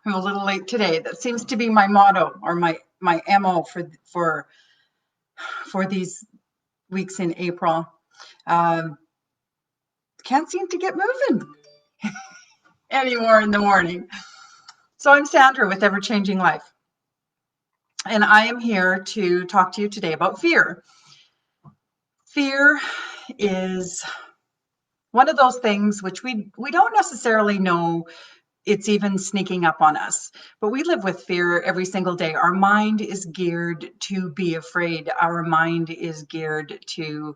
I'm a little late today. That seems to be my motto or my MO for these weeks in April. Can't seem to get moving anymore in the morning. So I'm Sandra with Ever Changing Life, and I am here to talk to you today about fear. Fear is one of those things which we don't necessarily know it's even sneaking up on us, but we live with fear every single day. Our mind is geared to be afraid. Our mind is geared to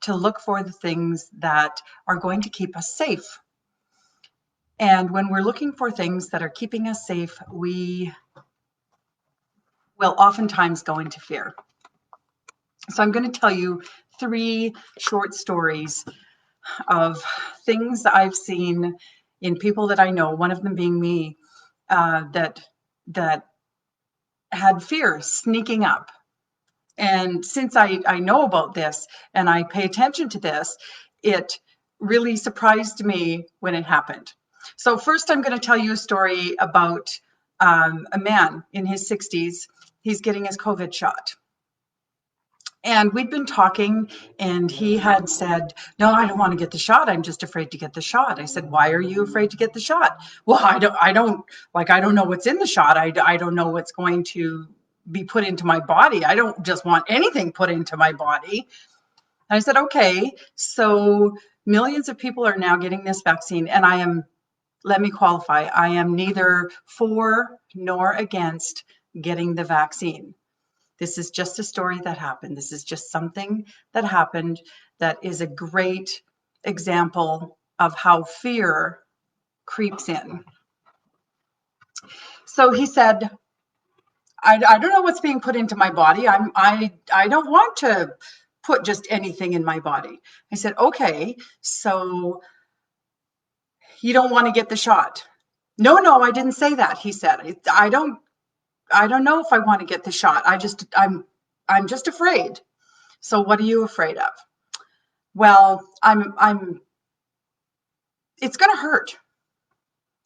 look for the things that are going to keep us safe. And when we're looking for things that are keeping us safe, we will oftentimes go into fear. So I'm going to tell you 3 short stories of things I've seen in people that I know, one of them being me, that had fear sneaking up. And since I know about this and I pay attention to this, it really surprised me when it happened. So first, I'm going to tell you a story about a man in his 60s. He's getting his COVID shot. And we'd been talking, and he had said, "No, I don't want to get the shot. I'm just afraid to get the shot." I said, "Why are you afraid to get the shot?" "Well, I don't know what's in the shot. I don't know what's going to be put into my body. I don't just want anything put into my body." And I said, "Okay, so millions of people are now getting this vaccine, and let me qualify, I am neither for nor against getting the vaccine. This is just a story that happened. This is just something that happened that is a great example of how fear creeps in." So he said, I don't know what's being put into my body. I don't want to put just anything in my body." I said, "Okay, so you don't want to get the shot?" No, I didn't say that," he said. I don't know if I want to get the shot. I'm just afraid." "So what are you afraid of?" "Well, it's going to hurt.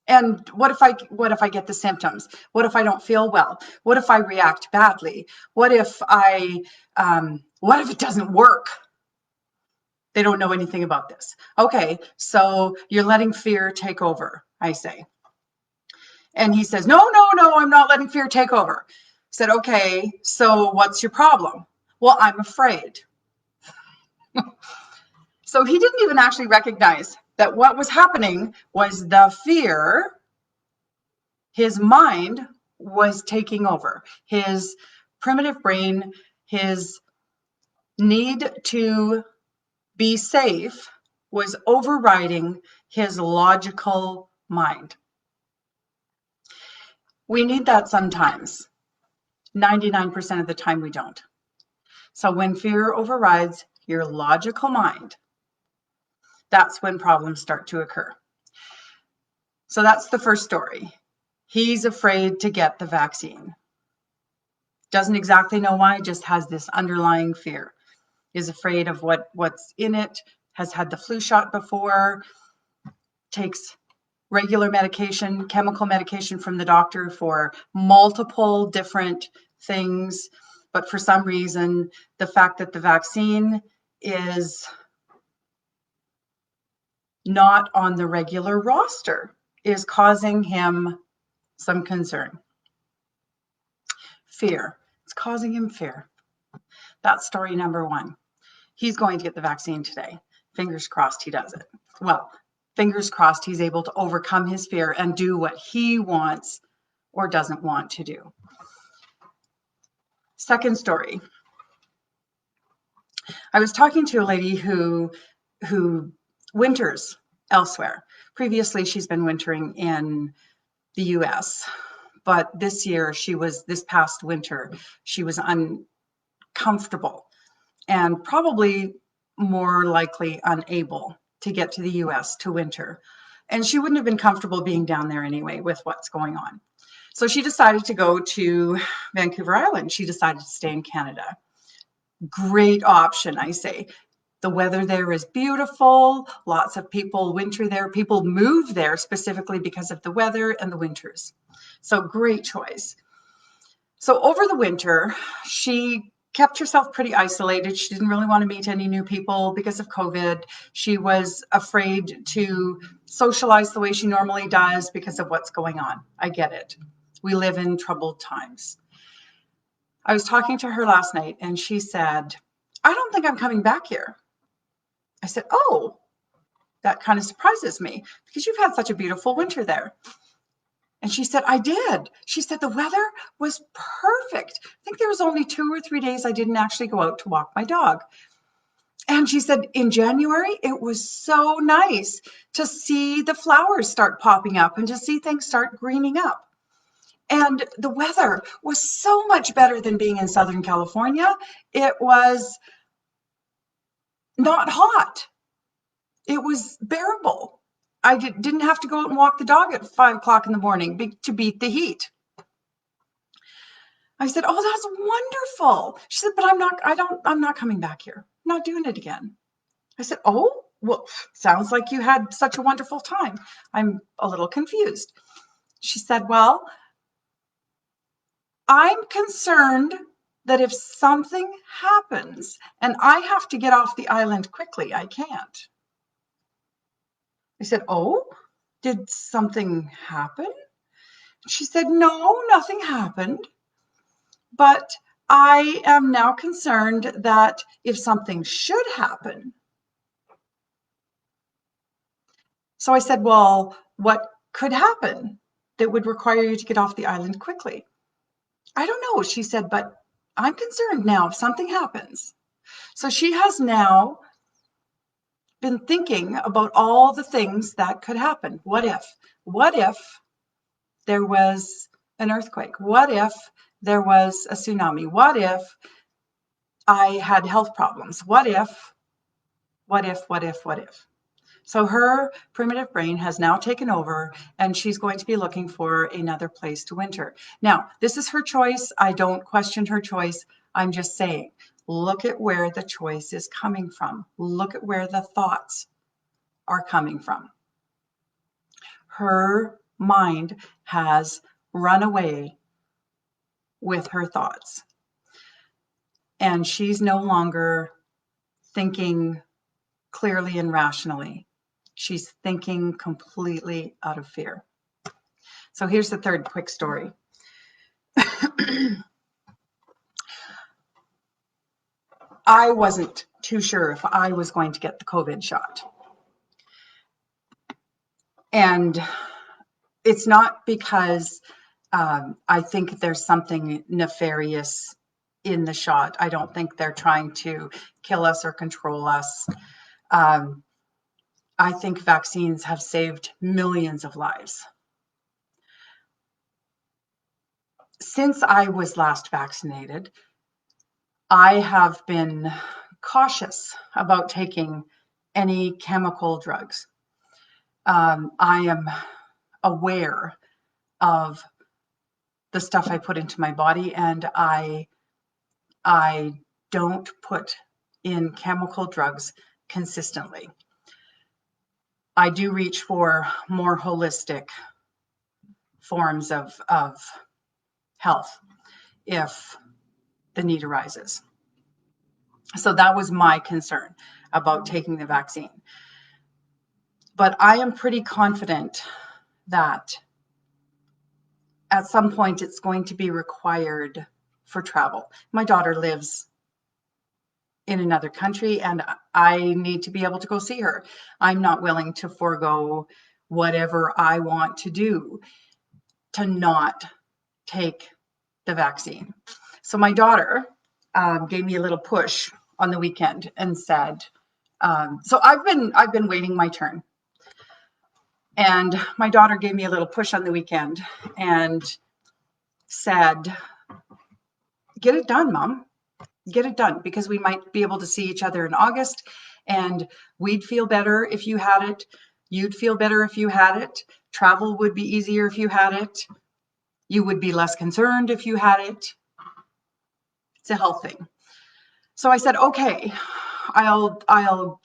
And what if I get the symptoms? What if I don't feel well? What if I react badly? What if it doesn't work?" They don't know anything about this. "Okay, so you're letting fear take over," I say. And he says, No, I'm not letting fear take over." I said, "Okay, so what's your problem?" "Well, I'm afraid." So he didn't even actually recognize that what was happening was the fear. His mind was taking over. His primitive brain, his need to be safe was overriding his logical mind. We need that sometimes. 99% of the time we don't. So when fear overrides your logical mind, that's when problems start to occur. So that's the first story. He's afraid to get the vaccine. Doesn't exactly know why, just has this underlying fear. Is afraid of what's in it, has had the flu shot before, takes regular medication, chemical medication from the doctor for multiple different things. But for some reason, the fact that the vaccine is not on the regular roster is causing him some concern. Fear. It's causing him fear. That's story number 1. He's going to get the vaccine today. Fingers crossed he does it. Well, fingers crossed he's able to overcome his fear and do what he wants or doesn't want to do. Second story. I was talking to a lady who winters elsewhere. Previously, she's been wintering in the US, but this past winter, she was uncomfortable and probably more likely unable to get to the US to winter. And she wouldn't have been comfortable being down there anyway with what's going on. So she decided to go to Vancouver Island. She decided to stay in Canada. Great option, I say. The weather there is beautiful. Lots of people winter there. People move there specifically because of the weather and the winters. So great choice. So over the winter, she kept herself pretty isolated. She didn't really want to meet any new people because of COVID. She was afraid to socialize the way she normally does because of what's going on. I get it. We live in troubled times. I was talking to her last night and she said, I don't think I'm coming back here. I said, oh, that kind of surprises me because you've had such a beautiful winter there. And she said, I did. She said, the weather was perfect. I think there was only 2 or 3 days I didn't actually go out to walk my dog. And she said, in January, it was so nice to see the flowers start popping up and to see things start greening up. And the weather was so much better than being in Southern California. It was not hot. It was bearable. I didn't have to go out and walk the dog at 5 o'clock in the morning to beat the heat. I said, oh, that's wonderful. She said, but I'm not coming back here. I'm not doing it again. I said, oh, well, sounds like you had such a wonderful time. I'm a little confused. She said, well, I'm concerned that if something happens and I have to get off the island quickly, I can't. I said, oh, did something happen? She said, no, nothing happened. But I am now concerned that if something should happen. So I said, well, what could happen that would require you to get off the island quickly? I don't know, she said, but I'm concerned now if something happens. So she has now been thinking about all the things that could happen. What if there was an earthquake? What if there was a tsunami? What if I had health problems? What if? So her primitive brain has now taken over and she's going to be looking for another place to winter. Now, this is her choice. I don't question her choice. I'm just saying, look at where the choice is coming from. Look at where the thoughts are coming from. Her mind has run away with her thoughts. And she's no longer thinking clearly and rationally. She's thinking completely out of fear. So here's the third quick story. I wasn't too sure if I was going to get the COVID shot. And it's not because I think there's something nefarious in the shot. I don't think they're trying to kill us or control us. I think vaccines have saved millions of lives. Since I was last vaccinated, I have been cautious about taking any chemical drugs. I am aware of the stuff I put into my body, and I don't put in chemical drugs consistently. I do reach for more holistic forms of health if the need arises. So that was my concern about taking the vaccine. But I am pretty confident that at some point it's going to be required for travel. My daughter lives in another country and I need to be able to go see her. I'm not willing to forego whatever I want to do to not take the vaccine. So my daughter gave me a little push on the weekend and said, so I've been waiting my turn. And my daughter gave me a little push on the weekend and said, get it done, Mom. Get it done, because we might be able to see each other in August and we'd feel better if you had it. You'd feel better if you had it. Travel would be easier if you had it. You would be less concerned if you had it. It's a health thing. So I said, okay, I'll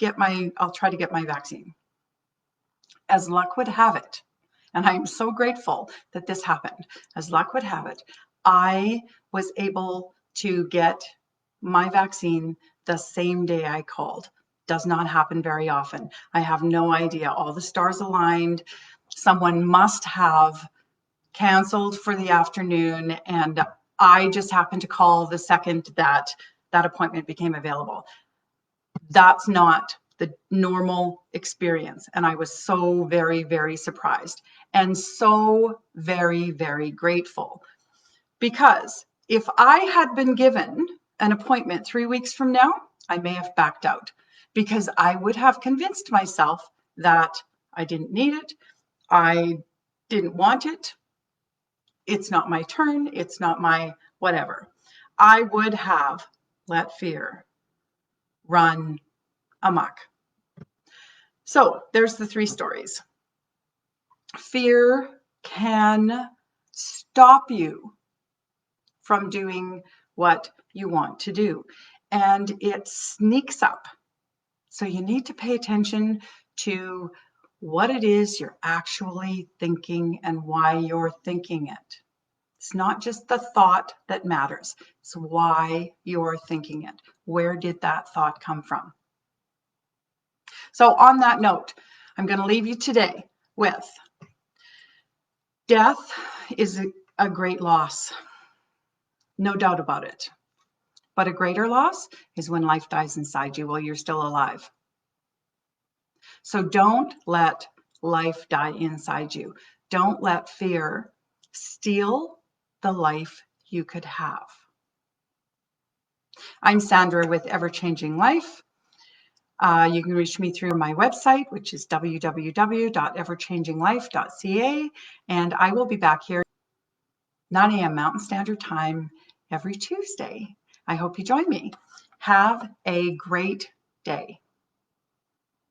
try to get my vaccine. As luck would have it, and I'm so grateful that this happened. As luck would have it, I was able to get my vaccine the same day I called. Does not happen very often. I have no idea. All the stars aligned. Someone must have canceled for the afternoon, and I just happened to call the second that appointment became available. That's not the normal experience. And I was so very, very surprised and so very, very grateful, because if I had been given an appointment 3 weeks from now, I may have backed out, because I would have convinced myself that I didn't need it. I didn't want it. It's not my turn. It's not my whatever. I would have let fear run amok. So there's the 3 stories. Fear can stop you from doing what you want to do, and it sneaks up. So you need to pay attention to what it is you're actually thinking and why you're thinking it. It's not just the thought that matters. It's why you're thinking it. Where did that thought come from? So on that note, I'm going to leave you today with death is a great loss. No doubt about it. But a greater loss is when life dies inside you while you're still alive. So don't let life die inside you. Don't let fear steal the life you could have. I'm Sandra with Ever Changing Life. You can reach me through my website, which is www.everchanginglife.ca, and I will be back here 9 a.m. Mountain Standard Time every Tuesday. I hope you join me. Have a great day.